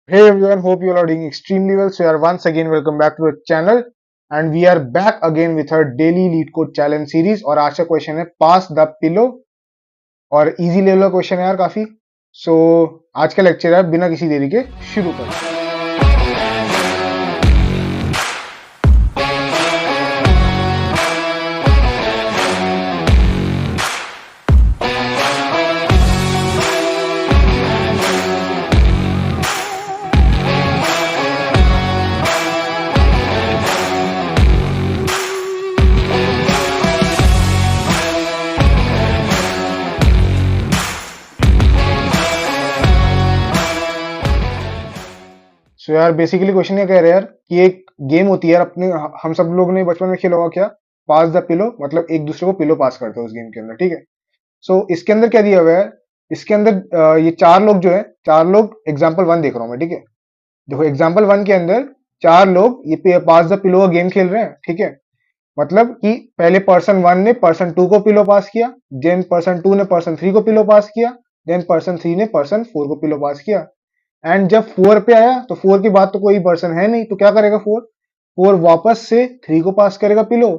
Hey everyone, hope you all are doing extremely well. So you are once again welcome back to the channel and we are back again with our daily lead code challenge series और आज का question है पास the pillow और easy level का question है यार काफी. सो आज का लेक्चर है बिना किसी देरी के शुरू करते हैं. सो यार बेसिकली क्वेश्चन क्या कह रहे हैं यार कि एक गेम होती है यार अपने हम सब लोग ने बचपन में खेला होगा क्या, पास द पिलो, मतलब एक दूसरे को पिलो पास करते हैं उस गेम के अंदर. ठीक है. सो इसके अंदर क्या दिया हुआ है, इसके अंदर ये चार लोग जो है, चार लोग एग्जाम्पल वन देख रहा हूं मैं. ठीक है. देखो एग्जाम्पल वन के अंदर चार लोग ये पास द पिलो का गेम खेल रहे हैं. ठीक है. मतलब कि पहले पर्सन वन ने पर्सन टू को पिलो पास किया, देन पर्सन टू ने पर्सन थ्री को पिलो पास किया, देन पर्सन थ्री ने पर्सन फोर को पिलो पास किया. एंड जब फोर पे आया तो फोर के बाद तो कोई पर्सन है नहीं, तो क्या करेगा फोर, फोर वापस से थ्री को पास करेगा पिलो,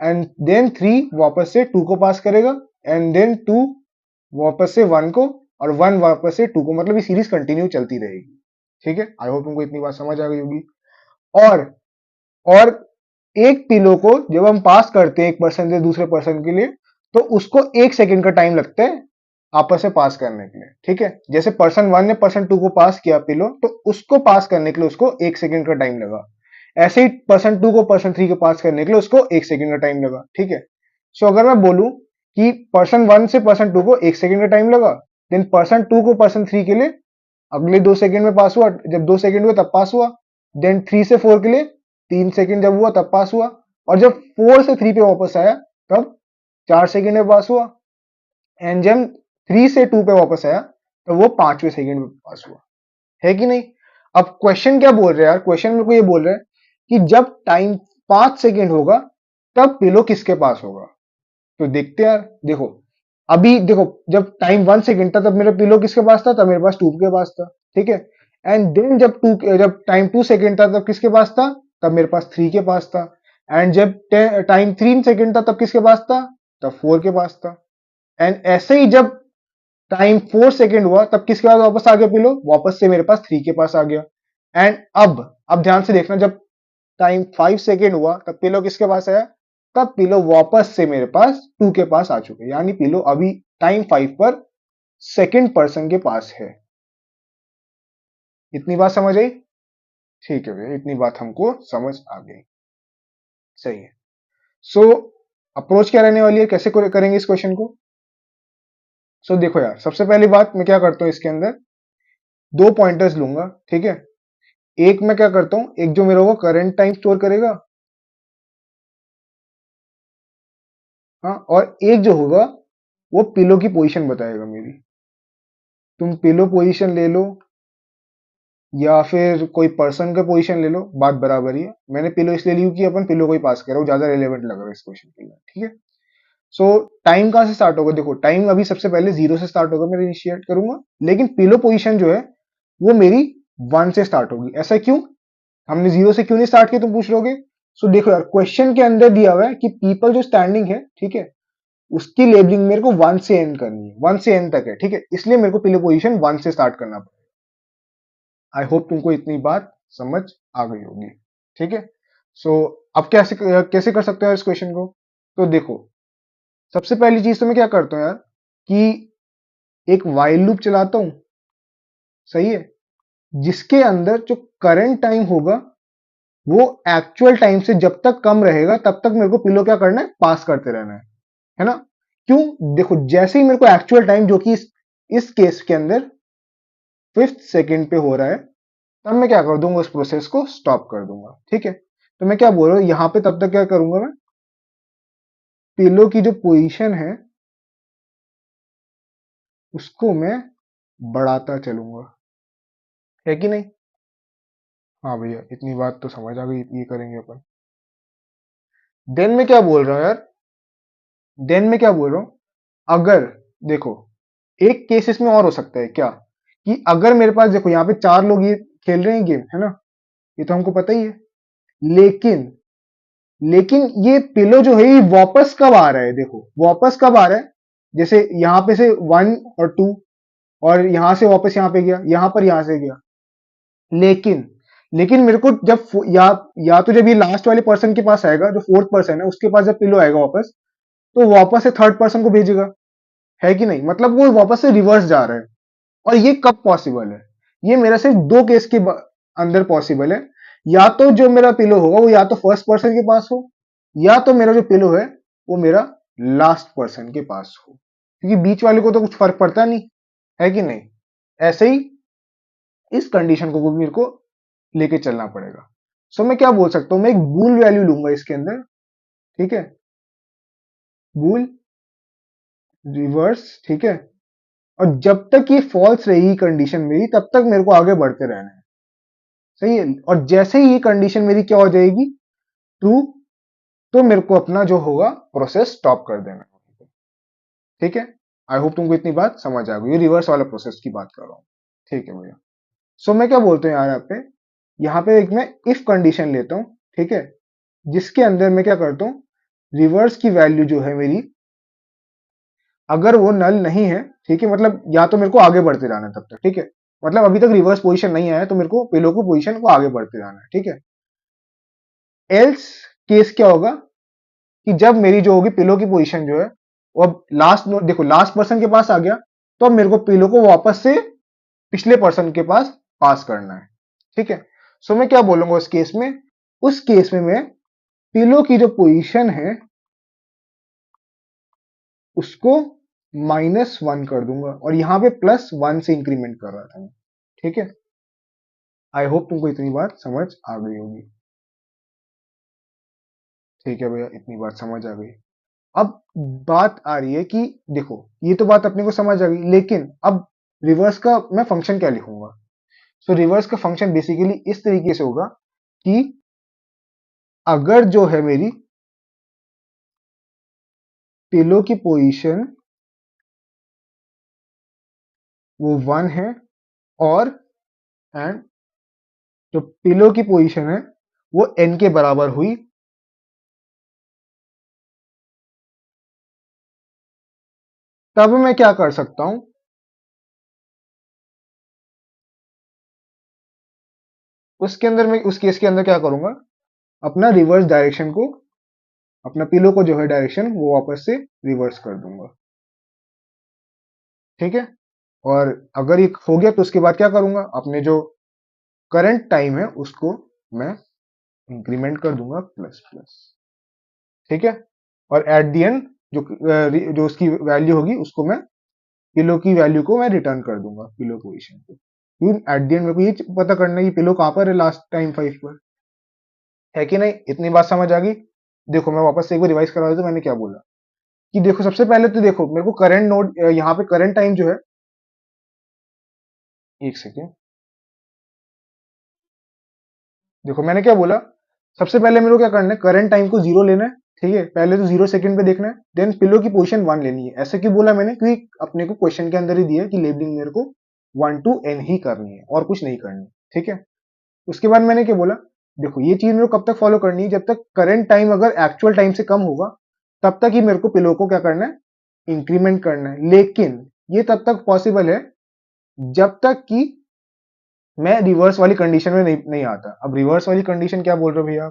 एंड देन थ्री वापस से टू को पास करेगा, एंड देन टू वापस से वन को, और वन वापस से टू को. मतलब ये सीरीज कंटिन्यू चलती रहेगी. ठीक है. आई होप तुमको इतनी बात समझ आ गई होगी. और और एक पिलो को जब हम पास करते हैं एक पर्सन से दूसरे पर्सन के लिए, तो उसको एक सेकंड का टाइम लगता है आपस में पास करने के लिए. ठीक है. जैसे पर्सन वन ने पर्सन टू को पास किया पिलो, तो उसको पास करने के लिए उसको एक सेकंड का टाइम लगा. ऐसे ही पर्सन टू को पर्सन थ्री को पास करने के लिए उसको एक सेकंड का टाइम लगा. ठीक है. सो अगर मैं बोलूं कि पर्सन वन से पर्सन टू को एक सेकंड का टाइम लगा, देन पर्सन टू को पर्सन थ्री के लिए अगले 2 सेकंड में पास हुआ, जब 2 सेकंड हुआ तब पास हुआ, देन थ्री से फोर के लिए 3 सेकंड जब हुआ तब पास हुआ, और जब फोर से थ्री पे वापस आया तब 4 सेकंड में पास हुआ, एंड जब थ्री से टू पे वापस आया तो वो 5वें सेकंड में पास हुआ. है कि नहीं. अब क्वेश्चन क्या बोल रहे हैं यार, क्वेश्चन मेरे को ये बोल रहे हैं कि जब टाइम 5 सेकंड होगा तब पिलो किसके पास होगा. तो देखते हैं यार. देखो अभी देखो, जब टाइम 1 सेकंड था तब मेरा पिलो किसके पास था, तब मेरे पास टू के पास था. ठीक है. एंड देन जब टाइम 2 सेकंड था तब किसके पास था, तब मेरे पास थ्री के पास था. एंड जब टाइम 3 सेकंड था तब किसके पास था, तब फोर के पास था. एंड ऐसे ही जब टाइम 4 सेकंड हुआ तब किसके पास वापस आ गया पिलो, वापस से मेरे पास थ्री के पास आ गया. एंड अब ध्यान से देखना, जब टाइम 5 सेकंड हुआ तब पिलो किसके पास आया, तब पिलो वापस से मेरे पास टू के पास आ चुके, यानी पिलो अभी टाइम 5 पर सेकंड पर्सन के पास है. इतनी बात समझ आई. ठीक है भैया, इतनी बात हमको समझ आ गई. सही है. सो अप्रोच क्या रहने वाली है, कैसे करेंगे इस क्वेश्चन को. सो देखो यार, सबसे पहली बात मैं क्या करता हूं, इसके अंदर दो पॉइंटर्स लूंगा. ठीक है. एक मैं क्या करता हूं, एक जो मेरे को करंट टाइम स्टोर करेगा, हाँ, और एक जो होगा वो पिलो की पोजीशन बताएगा मेरी. तुम पिलो पोजीशन ले लो या फिर कोई पर्सन का पोजीशन ले लो, बात बराबर ही है. मैंने पिलो इसलिए ली क्योंकि अपन पिलो को ही पास कर रहा हूं, ज्यादा रिलेवेंट लग रहा है इस क्वेश्चन के लिए. ठीक है. सो टाइम कहां से स्टार्ट होगा, देखो टाइम अभी सबसे पहले जीरो से स्टार्ट होगा, मैं इनिशिएट करूंगा, लेकिन पिलो पोजीशन जो है वो मेरी वन से स्टार्ट होगी. ऐसा क्यों, हमने जीरो से क्यों नहीं स्टार्ट किया, तुम पूछ लोगे. सो देखो यार, क्वेश्चन के अंदर दिया हुआ है कि पीपल जो स्टैंडिंग है, ठीक है, उसकी लेबलिंग मेरे को वन से एन करनी है, वन से एन तक है. ठीक है. इसलिए मेरे को पहले पोजीशन वन से स्टार्ट करना पड़ेगा. आई होप तुमको इतनी बात समझ आ गई होगी. ठीक है. सो अब कैसे कैसे कर सकते हो इस क्वेश्चन को. तो देखो, सबसे पहली चीज तो मैं क्या करता हूं यार, कि एक वाइल लूप चलाता हूं. सही है. जिसके अंदर जो करंट टाइम होगा वो एक्चुअल टाइम से जब तक कम रहेगा तब तक मेरे को पिलो क्या करना है, पास करते रहना है ना. क्यों, देखो जैसे ही मेरे को एक्चुअल टाइम जो कि इस केस के अंदर 5th सेकंड पे हो रहा है, तब मैं क्या कर दूंगा, उस प्रोसेस को स्टॉप कर दूंगा. ठीक है. तो मैं क्या बोल रहा हूं यहां पे, तब तक क्या करूंगा मैं, पिलो की जो पोजीशन है उसको मैं बढ़ाता चलूंगा. है कि नहीं. हाँ भैया, इतनी बात तो समझ आ गई, ये करेंगे अपन. देन मैं क्या बोल रहा हूं यार, देन मैं क्या बोल रहा हूं, अगर देखो एक केस इसमें और हो सकता है क्या, कि अगर मेरे पास देखो यहाँ पे चार लोग, ये खेल रहे हैं गेम, है ना, ये तो हमको पता ही है। लेकिन लेकिन ये पिलो जो है ये वापस कब आ रहा है, देखो वापस कब आ रहा है, जैसे यहाँ पे से 1 और 2, और यहां से वापस यहाँ पे गया, यहाँ पर यहाँ से गया। लेकिन लेकिन मेरे को जब या तो जब ये लास्ट वाले पर्सन के पास आएगा, जो फोर्थ पर्सन है उसके पास जब पिलो आएगा वापस, तो वापस से थर्ड पर्सन को भेजेगा, है कि नहीं, मतलब वो वापस से रिवर्स जा रहा है। और ये कब पॉसिबल है, ये मेरा सिर्फ दो केस के अंदर पॉसिबल है। या तो जो मेरा पिलो होगा वो या तो फर्स्ट पर्सन के पास हो, या तो मेरा जो पिलो है वो मेरा लास्ट पर्सन के पास हो, क्योंकि बीच वाले को तो कुछ फर्क पड़ता नहीं, है कि नहीं। ऐसे ही इस कंडीशन को भी मेरे को लेके चलना पड़ेगा। सो मैं क्या बोल सकता हूं, मैं एक बूल वैल्यू लूंगा इसके अंदर, ठीक है, बूल रिवर्स, ठीक है। और जब तक ये फॉल्स रहेगी कंडीशन मेरी, तब तक मेरे को आगे बढ़ते रहना है, सही है। और जैसे ही ये कंडीशन मेरी क्या हो जाएगी, ट्रू, तो मेरे को अपना जो होगा प्रोसेस स्टॉप कर देना है, ठीक है। आई होप तुमको इतनी बात समझ आ गई, ये रिवर्स वाला प्रोसेस की बात कर रहा हूँ, ठीक है भैया। सो मैं क्या बोलता हूँ यार, यहाँ पे एक मैं इफ कंडीशन लेता हूँ, ठीक है, जिसके अंदर मैं क्या करता हूँ, रिवर्स की वैल्यू जो है मेरी, अगर वो नल नहीं है, ठीक है, मतलब या तो मेरे को आगे बढ़ते जाना है तब तक, ठीक है, मतलब अभी तक रिवर्स पोजीशन नहीं आया है तो मेरे को पिलो को पोजीशन को आगे बढ़ते जाना है, ठीक है। एल्स केस क्या होगा, कि जब मेरी जो होगी पिलो की पोजीशन जो है वो अब लास्ट, देखो लास्ट पर्सन के पास आ गया, तो अब मेरे को पिलो को वापस से पिछले पर्सन के पास करना है, ठीक है। सो मैं क्या बोलूंगा उस केस में, उस केस में मैं पिलो की जो पोजीशन है उसको -1 कर दूंगा, और यहां पे +1 से इंक्रीमेंट कर रहा था मैं, ठीक है। आई होप तुमको इतनी बात समझ आ गई होगी, ठीक है भैया, इतनी बात समझ आ गई। अब बात आ रही है कि देखो ये तो बात अपने को समझ आ गई, लेकिन अब रिवर्स का मैं फंक्शन क्या लिखूंगा। सो रिवर्स का फंक्शन बेसिकली इस तरीके से होगा कि अगर जो है मेरी पिलो की पोजीशन वो 1 है, और एंड जो पिलो की पोजीशन है वो n के बराबर हुई, तब मैं क्या कर सकता हूं, उसके अंदर मैं उस केस के अंदर क्या करूंगा, अपना रिवर्स डायरेक्शन को, अपना पिलो को जो है डायरेक्शन वो वापस से रिवर्स कर दूंगा, ठीक है। और अगर ये हो गया तो उसके बाद क्या करूंगा, अपने जो करंट टाइम है उसको मैं इंक्रीमेंट कर दूंगा प्लस प्लस, ठीक है। और एट द एंड जो उसकी वैल्यू होगी उसको मैं पिलो की वैल्यू को मैं रिटर्न कर दूंगा पिलो पोजीशन पे, क्योंकि एट द एंड मेरे को ये पता करना है कि पिलो कहां पर है लास्ट टाइम 5 पर, है कि नहीं। इतनी बात समझ आ गई। देखो मैं वापस से एक बार रिवाइज करा देता हूं, मैंने क्या बोला, कि देखो सबसे पहले तो देखो मेरे को करंट नोड, यहाँ पे करंट टाइम जो है, एक सेकेंड, देखो मैंने क्या बोला, सबसे पहले मेरे को क्या करना है, करंट टाइम को 0 लेना है, ठीक है, पहले तो 0 सेकंड पे देखना है, देन पिलो की पोजीशन 1 लेनी है। ऐसे क्यों बोला मैंने, क्योंकि अपने को क्वेश्चन के अंदर ही दिया है कि लेबलिंग मेरे को 1 to n ही करनी है और कुछ नहीं करनी, ठीक है। उसके बाद मैंने क्या बोला, देखो ये चीज मेरे को कब तक फॉलो करनी है, जब तक करंट टाइम अगर एक्चुअल टाइम से कम होगा तब तक ही मेरे को पिलो को क्या करना है, इंक्रीमेंट करना है। लेकिन ये तब तक पॉसिबल है जब तक कि मैं रिवर्स वाली कंडीशन में नहीं आता। अब रिवर्स वाली कंडीशन क्या बोल रहे हो भैया,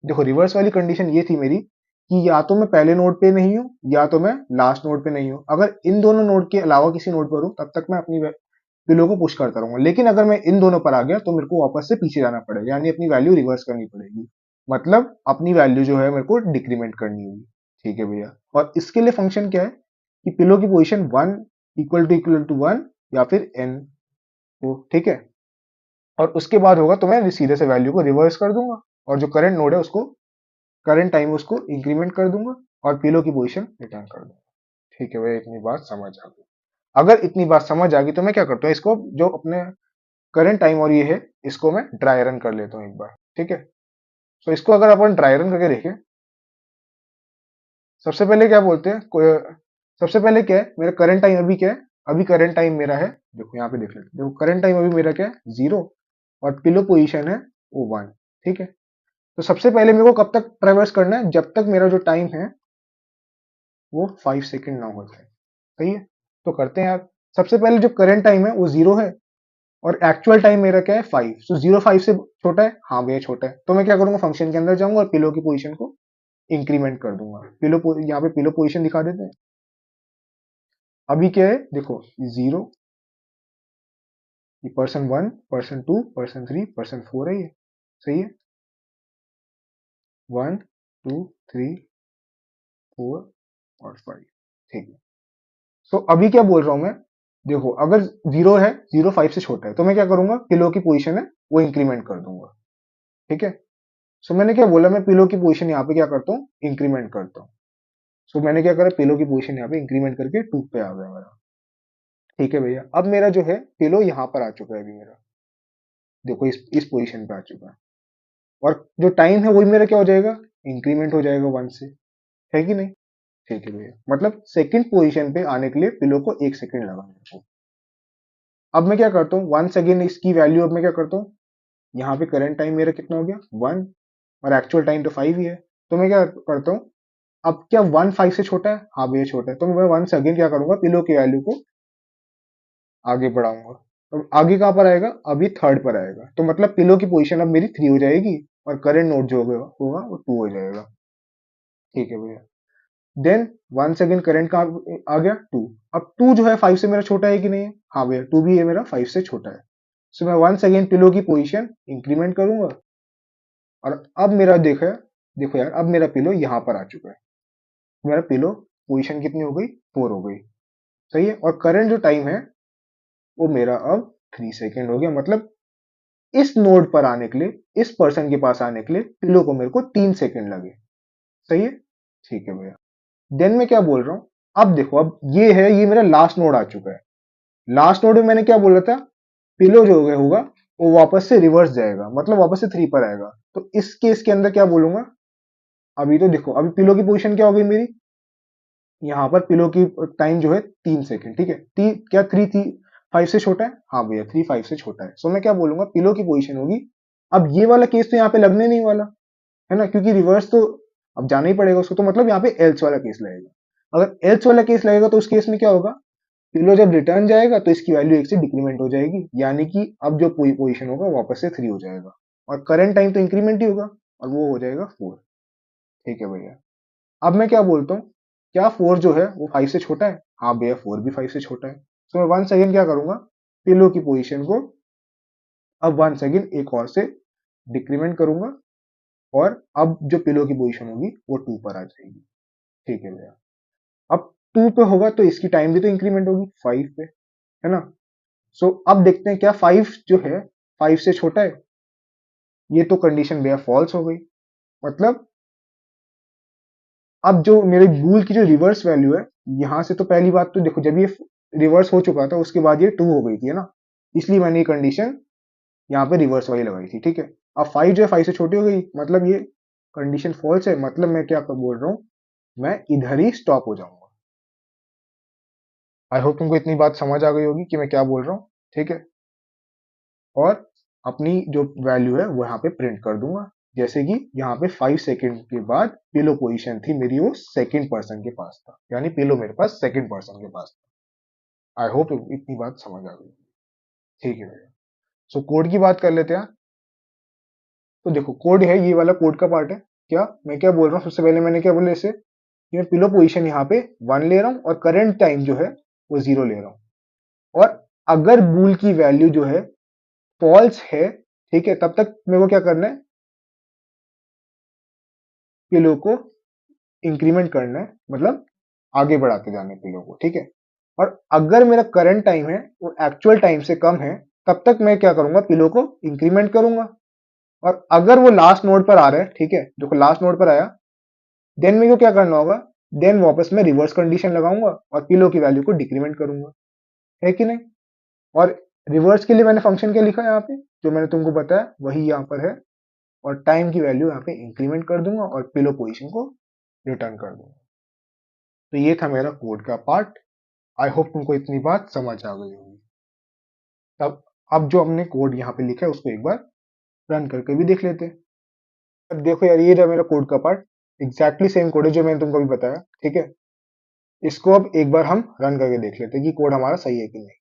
देखो रिवर्स वाली कंडीशन ये थी मेरी, कि या तो मैं पहले नोड पे नहीं हूं या तो मैं लास्ट नोड पे नहीं हूं। अगर इन दोनों नोड के अलावा किसी नोड पर हूं तब तक मैं अपनी पिलो को पुश करता रहूंगा। लेकिन अगर मैं इन दोनों पर आ गया तो मेरे को वापस से पीछे जाना पड़ेगा, यानी अपनी वैल्यू रिवर्स करनी पड़ेगी, मतलब अपनी वैल्यू जो है मेरे को डिक्रीमेंट करनी होगी, ठीक है भैया। और इसके लिए फंक्शन क्या है, कि पिलो की पोजीशन 1 इक्वल टू 1 या फिर n हो, ठीक है। और उसके बाद होगा तो मैं सीधे से वैल्यू को रिवर्स कर दूंगा, और जो करंट नोड है उसको, करंट टाइम उसको इंक्रीमेंट कर दूंगा, और पिलो की पोजीशन रिटर्न कर दूंगा, ठीक है भैया। इतनी बात समझ आ गई। अगर इतनी बात समझ आ गई तो मैं क्या करता हूँ, इसको जो अपने करंट टाइम और ये है इसको मैं ड्राई रन कर लेता हूँ एक बार, ठीक है। तो इसको अगर अपन ड्राई रन करके देखें, सबसे पहले क्या बोलते हैं, सबसे पहले क्या है, मेरा करंट टाइम अभी क्या है, अभी करंट टाइम मेरा है, देखो यहाँ पे देख लेते हैं, देखो करंट टाइम अभी मेरा क्या है, 0। और पिलो पोजीशन है वो 1, ठीक है। तो सबसे पहले मेरे को कब तक ट्रैवर्स करना है, जब तक मेरा जो टाइम है वो 5 सेकंड ना हो जाए, सही है। तो करते हैं यार। सबसे पहले जो करंट टाइम है वो 0 है और एक्चुअल टाइम मेरा क्या है 5। तो 0 5 से छोटा है, हाँ भैया छोटा है। तो मैं क्या करूंगा, फंक्शन के अंदर जाऊंगा और पिलो की पोजीशन को इंक्रीमेंट कर दूंगा। यहाँ पे पिलो पोजीशन दिखा देते हैं। अभी क्या है देखो, 0, पर्सन 1, पर्सन 2, पर्सन 3, पर्सन 4 है ये, सही है। 1 2 3 4 और 5, ठीक है। सो अभी क्या बोल रहा हूं मैं, देखो अगर 0 है, 0 5 से छोटा है, तो मैं क्या करूंगा, पिलो की पोजीशन है वो इंक्रीमेंट कर दूंगा, ठीक है। सो मैंने क्या बोला, मैं पिलो की पोजीशन यहाँ पे क्या करता हूँ, इंक्रीमेंट करता हूँ। सो मैंने क्या करा, पिलो की पोजीशन यहाँ पे इंक्रीमेंट करके 2 पे आ गया मेरा, ठीक है भैया। अब मेरा जो है पिलो यहाँ पर आ चुका है अभी मेरा, देखो इस पोजीशन पे आ चुका है। और जो टाइम है वही मेरा क्या हो जाएगा, इंक्रीमेंट हो जाएगा 1 से, है कि नहीं। ठीक है भैया, मतलब सेकंड पोजीशन पे आने के लिए पिलो को 1 सेकंड लगा मेरे को। अब मैं क्या करता हूँ, वंस अगेन इसकी वैल्यू अब मैं क्या करता हूँ, यहाँ पे करंट टाइम मेरा कितना हो गया 1 और एक्चुअल टाइम तो 5 ही है। तो मैं क्या करता हूँ, अब क्या 1 5 से छोटा है, हाँ भैया छोटा है। तो मैं वंस अगेन क्या करूंगा, पिलो की वैल्यू को आगे बढ़ाऊंगा। तो आगे कहाँ पर आएगा, अभी थर्ड पर आएगा। तो मतलब पिलो की पोजीशन अब मेरी 3 हो जाएगी और करंट नोट जो होगा वो 2 हो जाएगा, ठीक है भैया। देन वंस अगेन करंट का आ गया 2। अब 2 जो है 5 से मेरा छोटा है कि नहीं है, हाँ भैया 2 भी है मेरा 5 से छोटा है। सो मैं वंस अगेन पिलो की पोजीशन इंक्रीमेंट करूंगा और अब मेरा देखो, देखो यार अब मेरा पिलो यहाँ पर आ चुका है। मेरा पिलो पोजीशन कितनी हो गई, 4 हो गई, सही है। और करंट जो टाइम है वो मेरा अब 3 सेकेंड हो गया। मतलब इस नोड पर आने के लिए, इस पर्सन के पास आने के लिए पिलो को मेरे को 3 सेकेंड लगे, सही है, ठीक है भैया। देन मैं क्या बोल रहा हूँ, अब देखो अब ये है, ये मेरा लास्ट नोड आ चुका है। लास्ट नोड में मैंने क्या बोला था, पिलो जो होगा वो वापस से रिवर्स जाएगा, मतलब वापस से 3 पर आएगा। तो इस केस के अंदर क्या बोलूंगा, अभी तो देखो अभी पिलो की पोजीशन क्या हो गई मेरी, यहाँ पर पिलो की टाइम जो है 3 सेकंड, ठीक है। क्या 3 थी 5 से छोटा है, हाँ भैया 3 5 से छोटा है। सो मैं क्या बोलूंगा, पिलो की पोजीशन होगी, अब ये वाला केस तो यहाँ पे लगने नहीं वाला है ना, क्योंकि रिवर्स तो अब जाना ही पड़ेगा उसको। तो मतलब यहाँ पे एल्स वाला केस लगेगा। अगर एल्स वाला केस लगेगा तो उस केस में क्या होगा, पिलो जब रिटर्न जाएगा तो इसकी वैल्यू 1 से डिक्रीमेंट हो जाएगी, यानी कि अब जो पोजीशन होगा वापस से 3 हो जाएगा और करंट टाइम तो इंक्रीमेंट ही होगा और वो हो जाएगा 4, ठीक है भैया। अब मैं क्या बोलता हूँ, क्या 4 जो है वो 5 से छोटा है, हाँ भैया 4 भी 5 से छोटा है। तो मैं वंस अगेन क्या करूंगा, पिलो की पोजीशन को अब वंस अगेन एक और से डिक्रीमेंट करूंगा और अब जो पिलो की पोजीशन होगी वो 2 पर आ जाएगी, ठीक है भैया। अब 2 पे होगा तो इसकी टाइम भी तो इंक्रीमेंट होगी 5 पे, है ना। सो अब देखते हैं क्या 5 जो है 5 से छोटा है, ये तो कंडीशन भैया फॉल्स हो गई। मतलब अब जो मेरे रूल की जो रिवर्स वैल्यू है, यहां से तो पहली बात तो देखो, जब ये रिवर्स हो चुका था उसके बाद ये 2 हो गई थी, है ना। इसलिए मैंने ये कंडीशन यहाँ पे रिवर्स वाली लगाई थी, ठीक है। अब 5 जो है 5 से छोटी हो गई, मतलब ये कंडीशन फॉल्स है। मतलब मैं क्या बोल रहा हूँ, मैं इधर ही स्टॉप हो जाऊंगा। आई होप तुमको इतनी बात समझ आ गई होगी कि मैं क्या बोल रहा हूँ, ठीक है। और अपनी जो वैल्यू है वो यहाँ पे प्रिंट कर दूंगा। जैसे कि यहाँ पे 5 सेकंड के बाद पिलो पोजीशन थी मेरी, वो सेकंड पर्सन के पास था, यानी पिलो मेरे पास सेकंड पर्सन के पास था। आई होप इतनी बात समझ आ गई, ठीक है भैया। सो कोड की बात कर लेते हैं। तो देखो कोड है, ये वाला कोड का पार्ट है। क्या मैं क्या बोल रहा हूँ, सबसे पहले मैंने क्या बोला इसे, कि मैं पिलो पोजीशन यहाँ पे 1 ले रहा हूँ और करंट टाइम जो है वो 0 ले रहा हूँ। और अगर बूल की वैल्यू जो है फॉल्स है, ठीक है, तब तक मेरे को क्या करना है, पिलो को इंक्रीमेंट करना है, मतलब आगे बढ़ाते जाना है पिलो को, ठीक है। और अगर मेरा करंट टाइम है वो एक्चुअल टाइम से कम है, तब तक मैं क्या करूंगा, पिलो को इंक्रीमेंट करूंगा। और अगर वो लास्ट नोड पर आ रहा है, ठीक है, देखो लास्ट नोड पर आया, देन मेरे को क्या करना होगा, देन वापस में रिवर्स कंडीशन लगाऊंगा और पिलो की वैल्यू को डिक्रीमेंट करूंगा, है कि नहीं। और रिवर्स के लिए मैंने फंक्शन क्या लिखा है यहाँ पे, जो मैंने तुमको बताया वही यहाँ पर है। और टाइम की वैल्यू यहाँ पे इंक्रीमेंट कर दूंगा और पिलो पोजीशन को रिटर्न कर दूंगा। तो ये था मेरा कोड का पार्ट। आई होप तुमको इतनी बात समझ आ गई होगी। तब अब जो हमने कोड यहाँ पे लिखा है उसको एक बार रन करके भी देख लेते हैं। अब देखो यार, ये रहा मेरा कोड का पार्ट, एग्जैक्टली सेम कोड है जो मैंने तुमको अभी बताया, ठीक है। इसको अब एक बार हम रन करके देख लेते हैं कि कोड हमारा सही है कि नहीं।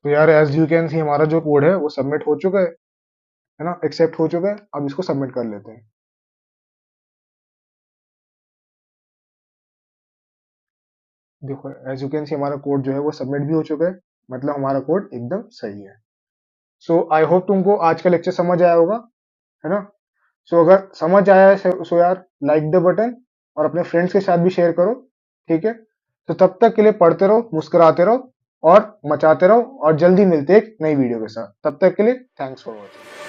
तो यार एज यू कैन सी हमारा जो कोड है वो सबमिट हो चुका है ना, एक्सेप्ट हो चुका है। अब इसको सबमिट कर लेते हैं। देखो एज यू कैन सी हमारा कोड जो है वो सबमिट भी हो चुका है, मतलब हमारा कोड एकदम सही है। सो आई होप तुमको आज का लेक्चर समझ आया होगा, है ना। सो अगर समझ आया है सो यार लाइक द बटन और अपने फ्रेंड्स के साथ भी शेयर करो, ठीक है। तो तब तक के लिए पढ़ते रहो, मुस्कुराते रहो और मचाते रहो, और जल्दी मिलते हैं एक नई वीडियो के साथ। तब तक के लिए थैंक्स फॉर वॉचिंग।